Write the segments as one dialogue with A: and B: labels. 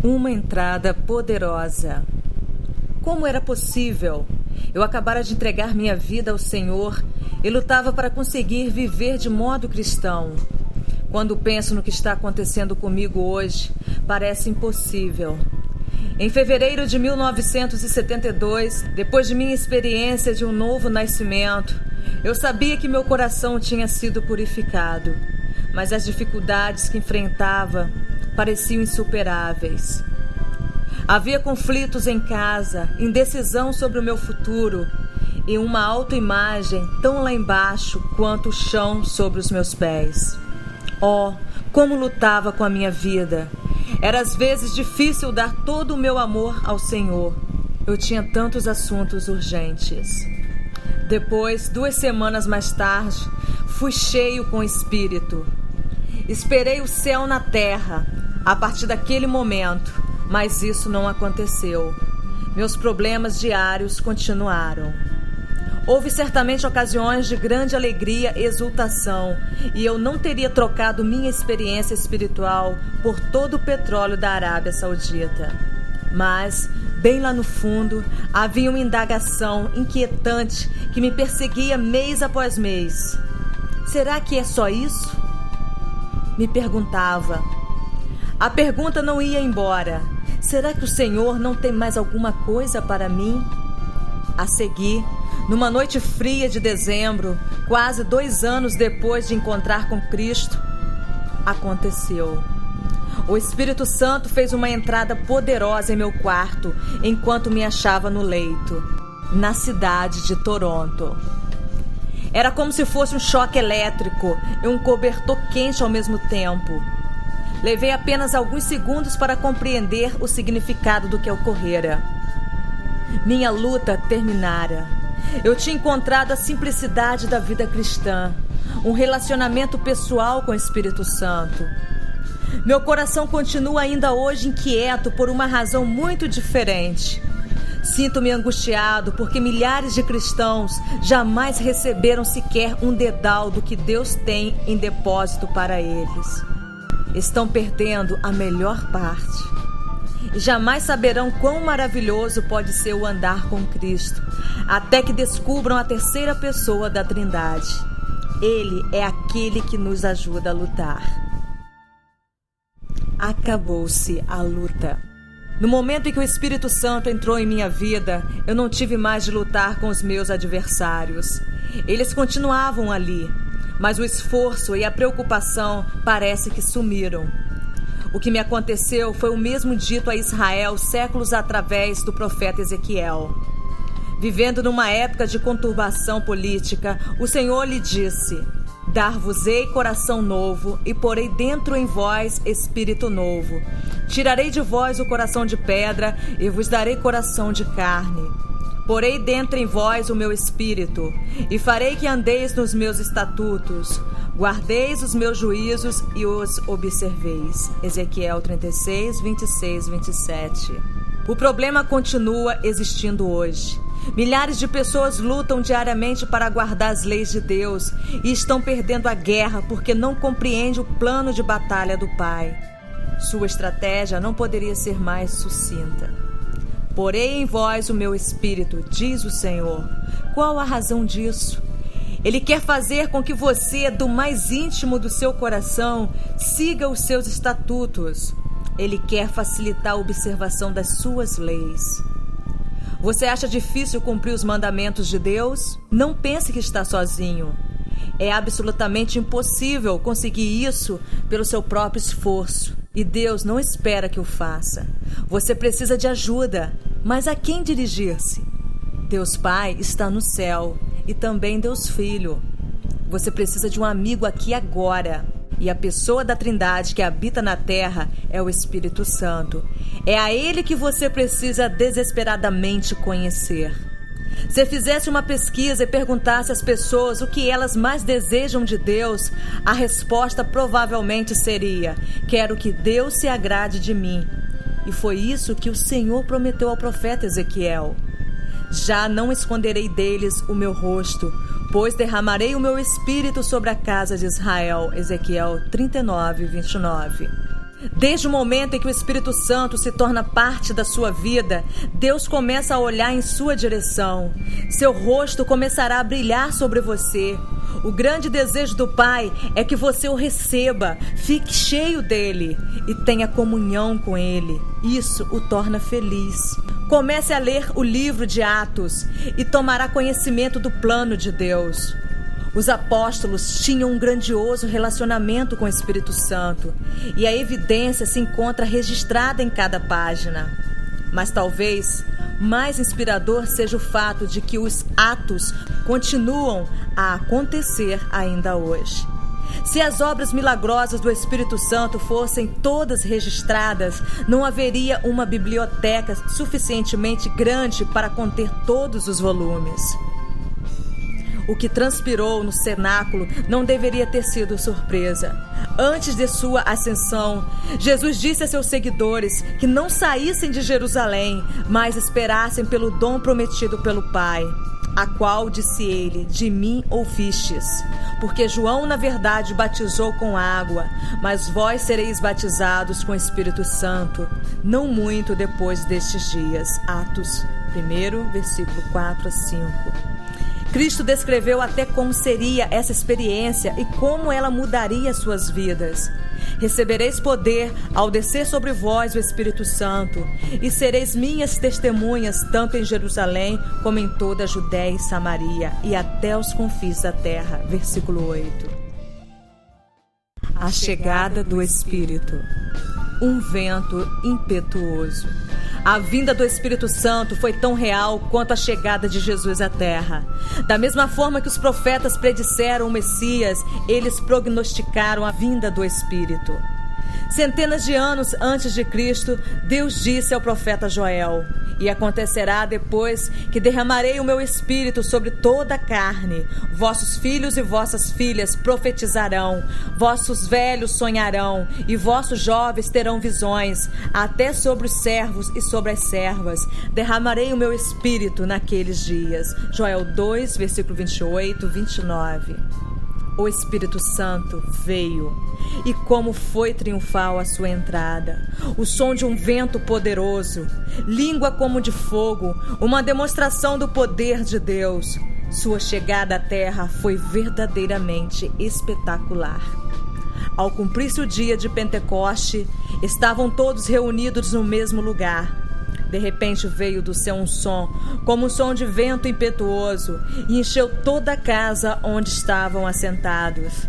A: Uma entrada poderosa. Como era possível? Eu acabara de entregar minha vida ao Senhor e lutava para conseguir viver de modo cristão. Quando penso no que está acontecendo comigo hoje, parece impossível. Em fevereiro de 1972, depois de minha experiência de um novo nascimento, eu sabia que meu coração tinha sido purificado, mas as dificuldades que enfrentava pareciam insuperáveis. Havia conflitos em casa, indecisão sobre o meu futuro e uma autoimagem tão lá embaixo quanto o chão sobre os meus pés. Oh, como lutava com a minha vida! Era às vezes difícil dar todo o meu amor ao Senhor. Eu tinha tantos assuntos urgentes. Depois, 2 semanas mais tarde, fui cheio com o Espírito. Esperei o céu na terra a partir daquele momento, mas isso não aconteceu. Meus problemas diários continuaram. Houve certamente ocasiões de grande alegria e exultação, e eu não teria trocado minha experiência espiritual por todo o petróleo da Arábia Saudita. Mas, bem lá no fundo, havia uma indagação inquietante que me perseguia mês após mês. Será que é só isso? Me perguntava. A pergunta não ia embora. Será que o Senhor não tem mais alguma coisa para mim? A seguir, numa noite fria de dezembro, quase 2 anos depois de encontrar com Cristo, aconteceu. O Espírito Santo fez uma entrada poderosa em meu quarto enquanto me achava no leito, na cidade de Toronto. Era como se fosse um choque elétrico e um cobertor quente ao mesmo tempo. Levei apenas alguns segundos para compreender o significado do que ocorrera. Minha luta terminara. Eu tinha encontrado a simplicidade da vida cristã, um relacionamento pessoal com o Espírito Santo. Meu coração continua ainda hoje inquieto por uma razão muito diferente. Sinto-me angustiado porque milhares de cristãos jamais receberam sequer um dedal do que Deus tem em depósito para eles. Estão perdendo a melhor parte. E jamais saberão quão maravilhoso pode ser o andar com Cristo, até que descubram a 3ª pessoa da Trindade. Ele é aquele que nos ajuda a lutar. Acabou-se a luta. No momento em que o Espírito Santo entrou em minha vida, eu não tive mais de lutar com os meus adversários. Eles continuavam ali, mas o esforço e a preocupação parece que sumiram. O que me aconteceu foi o mesmo dito a Israel séculos através do profeta Ezequiel. Vivendo numa época de conturbação política, o Senhor lhe disse: Dar-vos-ei coração novo e porei dentro em vós espírito novo. Tirarei de vós o coração de pedra e vos darei coração de carne. Porei dentro em vós o meu espírito e farei que andeis nos meus estatutos. Guardeis os meus juízos e os observeis. Ezequiel 36, 26, 27. O problema continua existindo hoje. Milhares de pessoas lutam diariamente para guardar as leis de Deus e estão perdendo a guerra porque não compreendem o plano de batalha do Pai. Sua estratégia não poderia ser mais sucinta. Porei em vós o meu espírito, diz o Senhor. Qual a razão disso? Ele quer fazer com que você, do mais íntimo do seu coração, siga os seus estatutos. Ele quer facilitar a observação das suas leis. Você acha difícil cumprir os mandamentos de Deus? Não pense que está sozinho. É absolutamente impossível conseguir isso pelo seu próprio esforço. E Deus não espera que o faça. Você precisa de ajuda, mas a quem dirigir-se? Deus Pai está no céu e também Deus Filho. Você precisa de um amigo aqui agora. E a pessoa da Trindade que habita na terra é o Espírito Santo. É a Ele que você precisa desesperadamente conhecer. Se fizesse uma pesquisa e perguntasse às pessoas o que elas mais desejam de Deus, a resposta provavelmente seria: quero que Deus se agrade de mim. E foi isso que o Senhor prometeu ao profeta Ezequiel. Já não esconderei deles o meu rosto, pois derramarei o meu espírito sobre a casa de Israel. Ezequiel 39, 29. Desde o momento em que o Espírito Santo se torna parte da sua vida, Deus começa a olhar em sua direção. Seu rosto começará a brilhar sobre você. O grande desejo do Pai é que você o receba, fique cheio dele e tenha comunhão com ele. Isso o torna feliz. Comece a ler o livro de Atos e tomará conhecimento do plano de Deus. Os apóstolos tinham um grandioso relacionamento com o Espírito Santo e a evidência se encontra registrada em cada página. Mas talvez mais inspirador seja o fato de que os atos continuam a acontecer ainda hoje. Se as obras milagrosas do Espírito Santo fossem todas registradas, não haveria uma biblioteca suficientemente grande para conter todos os volumes. O que transpirou no cenáculo não deveria ter sido surpresa. Antes de sua ascensão, Jesus disse a seus seguidores que não saíssem de Jerusalém, mas esperassem pelo dom prometido pelo Pai, a qual, disse ele, de mim ouvistes. Porque João, na verdade, batizou com água, mas vós sereis batizados com o Espírito Santo, não muito depois destes dias. Atos 1, versículo 4 a 5. Cristo descreveu até como seria essa experiência e como ela mudaria suas vidas. Recebereis poder ao descer sobre vós o Espírito Santo, e sereis minhas testemunhas tanto em Jerusalém como em toda a Judéia e Samaria e até os confins da terra. Versículo 8. A chegada do Espírito. Um vento impetuoso. A vinda do Espírito Santo foi tão real quanto a chegada de Jesus à Terra. Da mesma forma que os profetas predisseram o Messias, eles prognosticaram a vinda do Espírito. Centenas de anos antes de Cristo, Deus disse ao profeta Joel: e acontecerá depois que derramarei o meu espírito sobre toda a carne. Vossos filhos e vossas filhas profetizarão, vossos velhos sonharão, e vossos jovens terão visões. Até sobre os servos e sobre as servas derramarei o meu espírito naqueles dias. Joel 2, versículo 28, 29. O Espírito Santo veio, e como foi triunfal a sua entrada. O som de um vento poderoso, língua como de fogo, uma demonstração do poder de Deus. Sua chegada à terra foi verdadeiramente espetacular. Ao cumprir-se o dia de Pentecoste, estavam todos reunidos no mesmo lugar. De repente veio do céu um som, como um som de vento impetuoso, e encheu toda a casa onde estavam assentados.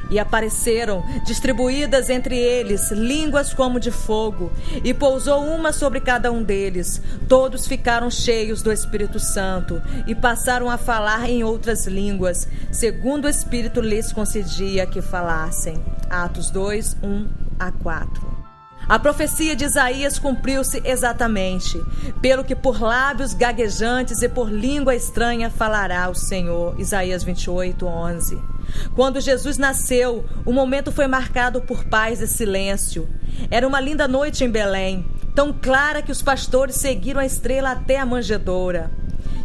A: E apareceram, distribuídas entre eles, línguas como de fogo, e pousou uma sobre cada um deles. Todos ficaram cheios do Espírito Santo, e passaram a falar em outras línguas, segundo o Espírito lhes concedia que falassem. Atos 2, 1 a 4. A profecia de Isaías cumpriu-se exatamente, pelo que por lábios gaguejantes e por língua estranha falará o Senhor. Isaías 28, 11. Quando Jesus nasceu, o momento foi marcado por paz e silêncio. Era uma linda noite em Belém, tão clara que os pastores seguiram a estrela até a manjedoura.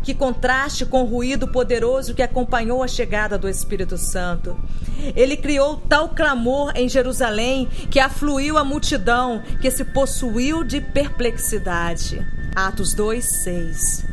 A: Que contraste com o ruído poderoso que acompanhou a chegada do Espírito Santo. Ele criou tal clamor em Jerusalém que afluiu a multidão, que se possuiu de perplexidade. Atos 2, 6.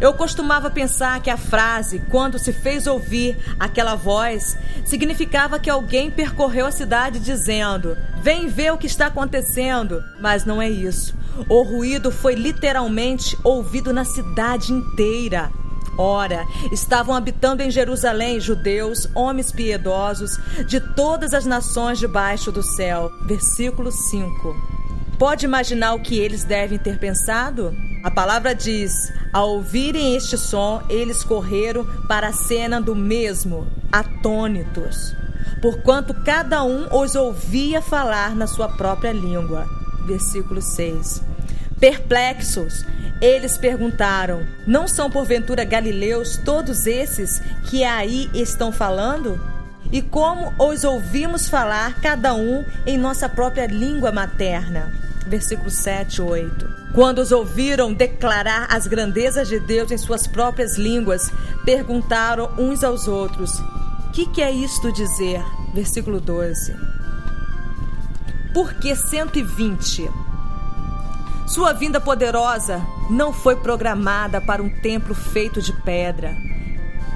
A: Eu costumava pensar que a frase, quando se fez ouvir aquela voz, significava que alguém percorreu a cidade dizendo: vem ver o que está acontecendo. Mas não é isso. O ruído foi literalmente ouvido na cidade inteira. Ora, estavam habitando em Jerusalém judeus, homens piedosos, de todas as nações debaixo do céu. Versículo 5. Pode imaginar o que eles devem ter pensado? A palavra diz: ao ouvirem este som, eles correram para a cena do mesmo, atônitos, porquanto cada um os ouvia falar na sua própria língua. Versículo 6. Perplexos, eles perguntaram: não são porventura galileus todos esses que aí estão falando? E como os ouvimos falar, cada um em nossa própria língua materna? Versículo 7, 8. Quando os ouviram declarar as grandezas de Deus em suas próprias línguas, perguntaram uns aos outros: que é isto dizer? Versículo 12. Por que 120? Sua vinda poderosa não foi programada para um templo feito de pedra.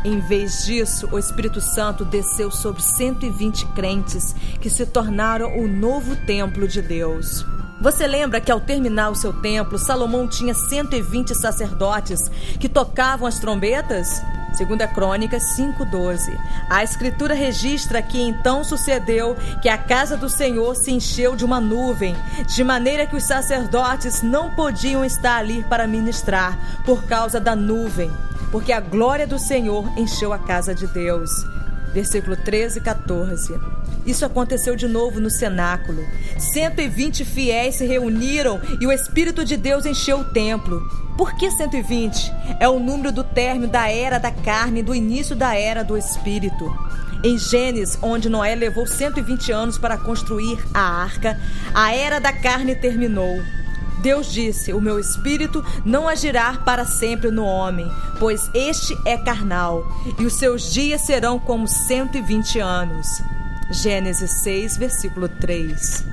A: Em vez disso, o Espírito Santo desceu sobre 120 crentes que se tornaram o novo templo de Deus. Você lembra que ao terminar o seu templo, Salomão tinha 120 sacerdotes que tocavam as trombetas? 2 Crônicas 5:12. A Escritura registra que então sucedeu que a casa do Senhor se encheu de uma nuvem, de maneira que os sacerdotes não podiam estar ali para ministrar por causa da nuvem, porque a glória do Senhor encheu a casa de Deus. Versículo 13 e 14. Isso aconteceu de novo no cenáculo. 120 fiéis se reuniram e o Espírito de Deus encheu o templo. Por que 120? É o número do término da era da carne e do início da era do Espírito. Em Gênesis, onde Noé levou 120 anos para construir a arca, a era da carne terminou. Deus disse: o meu espírito não agirá para sempre no homem, pois este é carnal, e os seus dias serão como 120 anos. Gênesis 6, versículo 3.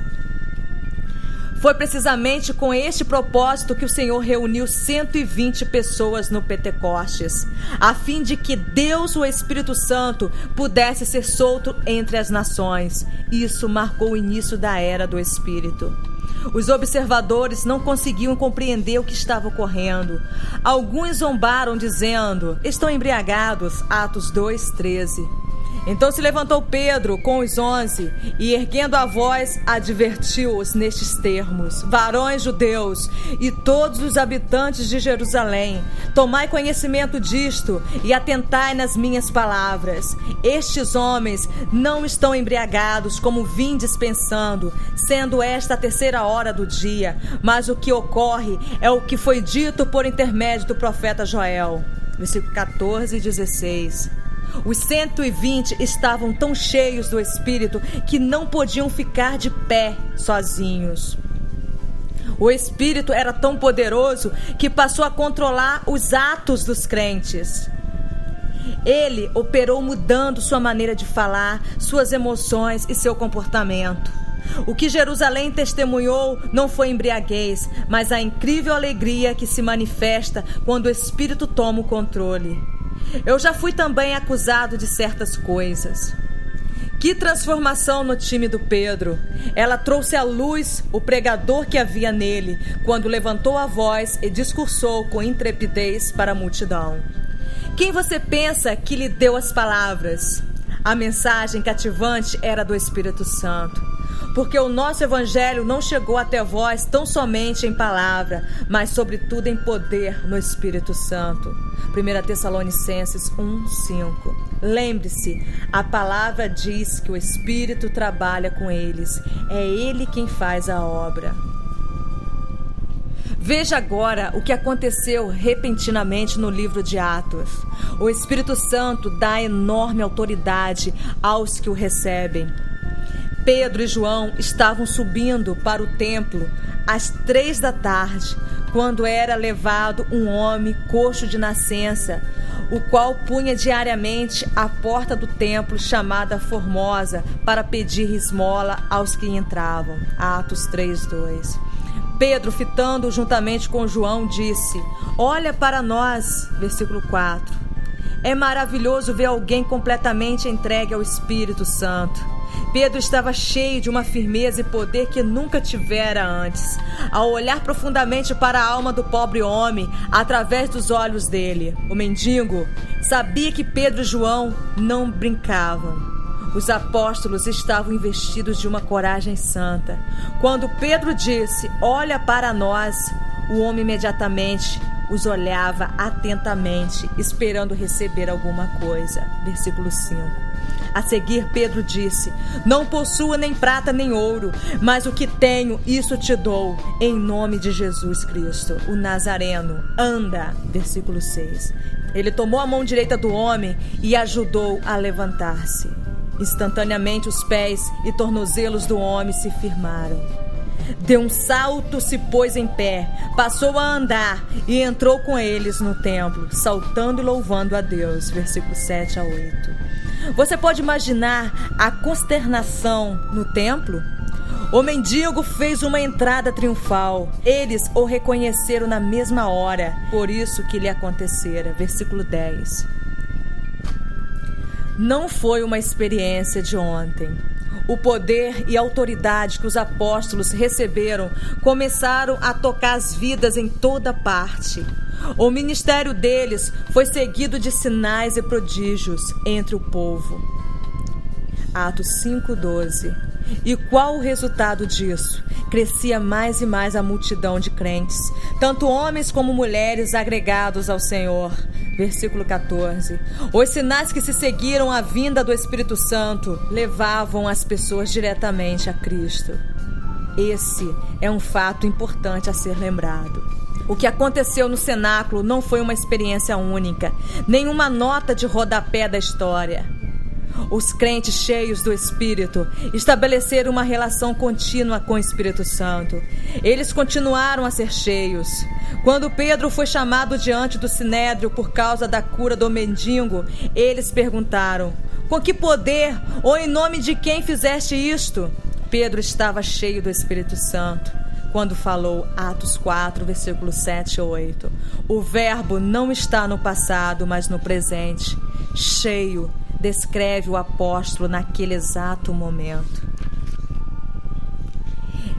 A: Foi precisamente com este propósito que o Senhor reuniu 120 pessoas no Pentecostes, a fim de que Deus, o Espírito Santo, pudesse ser solto entre as nações. Isso marcou o início da era do Espírito. Os observadores não conseguiam compreender o que estava ocorrendo. Alguns zombaram dizendo: estão embriagados. Atos 2:13. Então se levantou Pedro com os 11 e, erguendo a voz, advertiu-os nestes termos: varões judeus e todos os habitantes de Jerusalém, tomai conhecimento disto e atentai nas minhas palavras. Estes homens não estão embriagados como vindes pensando, sendo esta a 3ª hora do dia, mas o que ocorre é o que foi dito por intermédio do profeta Joel. Versículo 14 e 16. Os 120 estavam tão cheios do Espírito que não podiam ficar de pé sozinhos. O Espírito era tão poderoso que passou a controlar os atos dos crentes. Ele operou mudando sua maneira de falar, suas emoções e seu comportamento. O que Jerusalém testemunhou não foi embriaguez, mas a incrível alegria que se manifesta quando o Espírito toma o controle. Eu já fui também acusado de certas coisas. Que transformação no time do Pedro! Ela trouxe à luz o pregador que havia nele, quando levantou a voz e discursou com intrepidez para a multidão. Quem você pensa que lhe deu as palavras? A mensagem cativante era do Espírito Santo. Porque o nosso evangelho não chegou até vós tão somente em palavra, mas sobretudo em poder no Espírito Santo. 1 Tessalonicenses 1:5. Lembre-se, a palavra diz que o Espírito trabalha com eles. É Ele quem faz a obra. Veja agora o que aconteceu repentinamente no livro de Atos. O Espírito Santo dá enorme autoridade aos que o recebem. Pedro e João estavam subindo para o templo às 3 da tarde, quando era levado um homem coxo de nascença, o qual punha diariamente à porta do templo chamada Formosa para pedir esmola aos que entravam. Atos 3:2. Pedro, fitando juntamente com João, disse: olha para nós. Versículo 4. É maravilhoso ver alguém completamente entregue ao Espírito Santo. Pedro estava cheio de uma firmeza e poder que nunca tivera antes. Ao olhar profundamente para a alma do pobre homem, através dos olhos dele, o mendigo sabia que Pedro e João não brincavam. Os apóstolos estavam investidos de uma coragem santa. Quando Pedro disse: olha para nós, o homem imediatamente os olhava atentamente, esperando receber alguma coisa. Versículo 5. A seguir, Pedro disse: não possuo nem prata nem ouro, mas o que tenho, isso te dou. Em nome de Jesus Cristo, o Nazareno, anda. Versículo 6. Ele tomou a mão direita do homem e ajudou a levantar-se. Instantaneamente os pés e tornozelos do homem se firmaram. Deu um salto, se pôs em pé, passou a andar e entrou com eles no templo, saltando e louvando a Deus. Versículos 7 a 8. Você pode imaginar a consternação no templo? O mendigo fez uma entrada triunfal. Eles o reconheceram na mesma hora, por isso que lhe acontecera. Versículo 10. Não foi uma experiência de ontem. O poder e a autoridade que os apóstolos receberam começaram a tocar as vidas em toda parte. O ministério deles foi seguido de sinais e prodígios entre o povo. Atos 5:12. E qual o resultado disso? Crescia mais e mais a multidão de crentes, tanto homens como mulheres agregados ao Senhor. Versículo 14. Os sinais que se seguiram à vinda do Espírito Santo levavam as pessoas diretamente a Cristo. Esse é um fato importante a ser lembrado. O que aconteceu no cenáculo não foi uma experiência única, nem uma nota de rodapé da história. Os crentes cheios do Espírito estabeleceram uma relação contínua com o Espírito Santo. Eles continuaram a ser cheios. Quando Pedro foi chamado diante do Sinédrio por causa da cura do mendigo, eles perguntaram: com que poder ou em nome de quem fizeste isto? Pedro estava cheio do Espírito Santo quando falou. Atos 4, versículos 7 e 8. O verbo não está no passado, mas no presente. Cheio descreve o apóstolo naquele exato momento.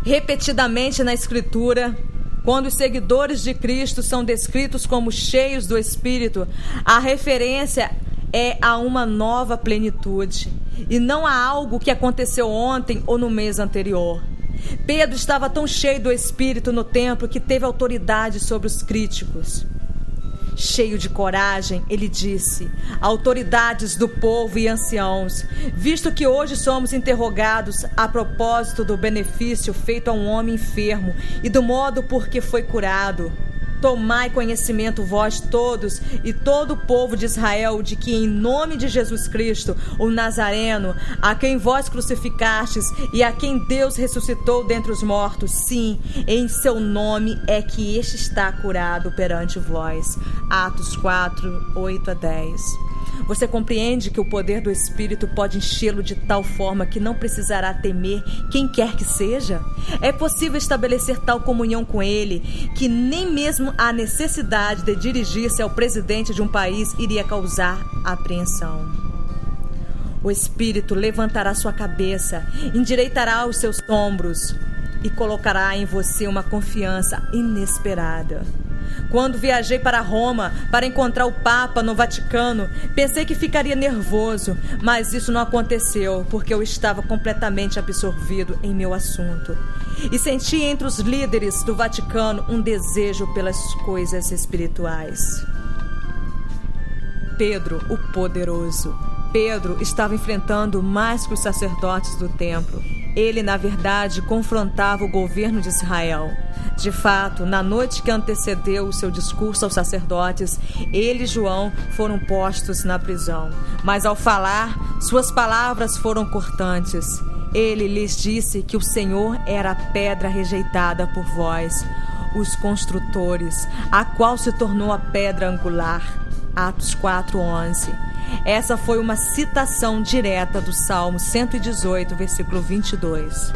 A: Repetidamente na Escritura, quando os seguidores de Cristo são descritos como cheios do Espírito, a referência é a uma nova plenitude, e não a algo que aconteceu ontem ou no mês anterior. Pedro estava tão cheio do Espírito no templo que teve autoridade sobre os críticos. Cheio de coragem, ele disse: autoridades do povo e anciãos, visto que hoje somos interrogados a propósito do benefício feito a um homem enfermo e do modo por que foi curado, tomai conhecimento vós todos e todo o povo de Israel de que em nome de Jesus Cristo, o Nazareno, a quem vós crucificastes e a quem Deus ressuscitou dentre os mortos, sim, em seu nome é que este está curado perante vós. Atos 4, 8 a 10. Você compreende que o poder do Espírito pode enchê-lo de tal forma que não precisará temer quem quer que seja? É possível estabelecer tal comunhão com ele que nem mesmo a necessidade de dirigir-se ao presidente de um país iria causar apreensão. O Espírito levantará sua cabeça, endireitará os seus ombros e colocará em você uma confiança inesperada. Quando viajei para Roma para encontrar o Papa no Vaticano, pensei que ficaria nervoso, mas isso não aconteceu porque eu estava completamente absorvido em meu assunto. E senti entre os líderes do Vaticano um desejo pelas coisas espirituais. Pedro, o poderoso. Pedro estava enfrentando mais que os sacerdotes do templo. Ele, na verdade, confrontava o governo de Israel. De fato, na noite que antecedeu o seu discurso aos sacerdotes, ele e João foram postos na prisão. Mas ao falar, suas palavras foram cortantes. Ele lhes disse que o Senhor era a pedra rejeitada por vós, os construtores, a qual se tornou a pedra angular. Atos 4:11. Essa foi uma citação direta do Salmo 118, versículo 22.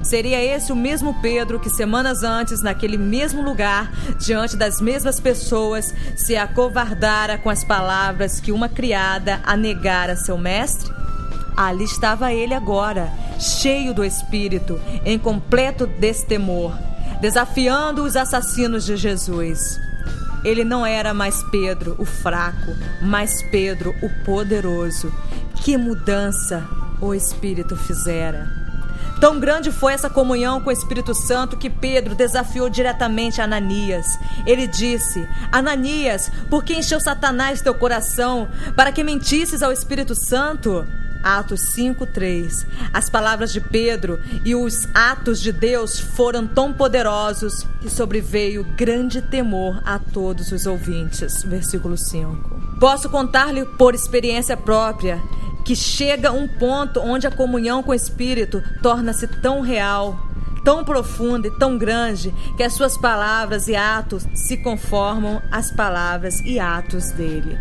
A: Seria esse o mesmo Pedro que semanas antes, naquele mesmo lugar, diante das mesmas pessoas, se acovardara com as palavras que uma criada anegara seu mestre? Ali estava ele agora, cheio do Espírito, em completo destemor, desafiando os assassinos de Jesus. Ele não era mais Pedro, o fraco, mas Pedro, o poderoso. Que mudança o Espírito fizera! Tão grande foi essa comunhão com o Espírito Santo que Pedro desafiou diretamente Ananias. Ele disse: Ananias, por que encheu Satanás teu coração para que mentisses ao Espírito Santo? Atos 5:3. As palavras de Pedro e os atos de Deus foram tão poderosos que sobreveio grande temor a todos os ouvintes. Versículo 5. Posso contar-lhe por experiência própria que chega um ponto onde a comunhão com o Espírito torna-se tão real, tão profunda e tão grande que as suas palavras e atos se conformam às palavras e atos dele.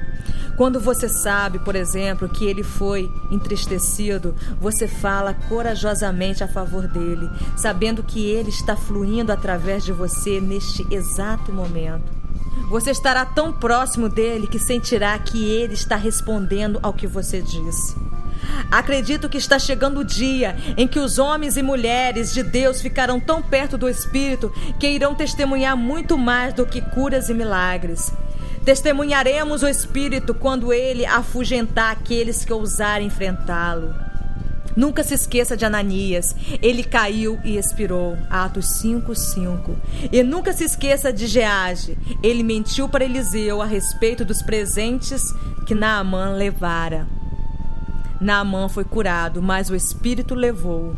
A: Quando você sabe, por exemplo, que ele foi entristecido, você fala corajosamente a favor dele, sabendo que ele está fluindo através de você neste exato momento. Você estará tão próximo dele que sentirá que ele está respondendo ao que você disse. Acredito que está chegando o dia em que os homens e mulheres de Deus ficarão tão perto do Espírito que irão testemunhar muito mais do que curas e milagres. Testemunharemos o Espírito quando ele afugentar aqueles que ousarem enfrentá-lo. Nunca se esqueça de Ananias. Ele caiu e expirou. Atos 5:5. E nunca se esqueça de Gease. Ele mentiu para Eliseu a respeito dos presentes que Naamã levara. Naamã foi curado, mas o Espírito levou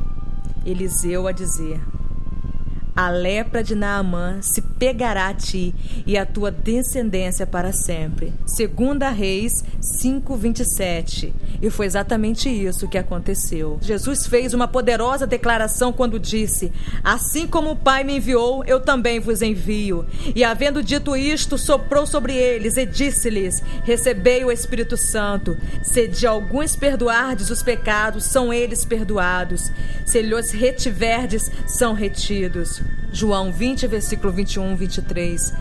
A: Eliseu a dizer: a lepra de Naamã se pegará a ti e a tua descendência para sempre. 2 Reis 5:27. E foi exatamente isso que aconteceu. Jesus fez uma poderosa declaração quando disse: assim como o Pai me enviou, eu também vos envio. E havendo dito isto, soprou sobre eles e disse-lhes: recebei o Espírito Santo. Se de alguns perdoardes os pecados, são eles perdoados. Se lhos retiverdes, são retidos. João 20, versículo 21, 23.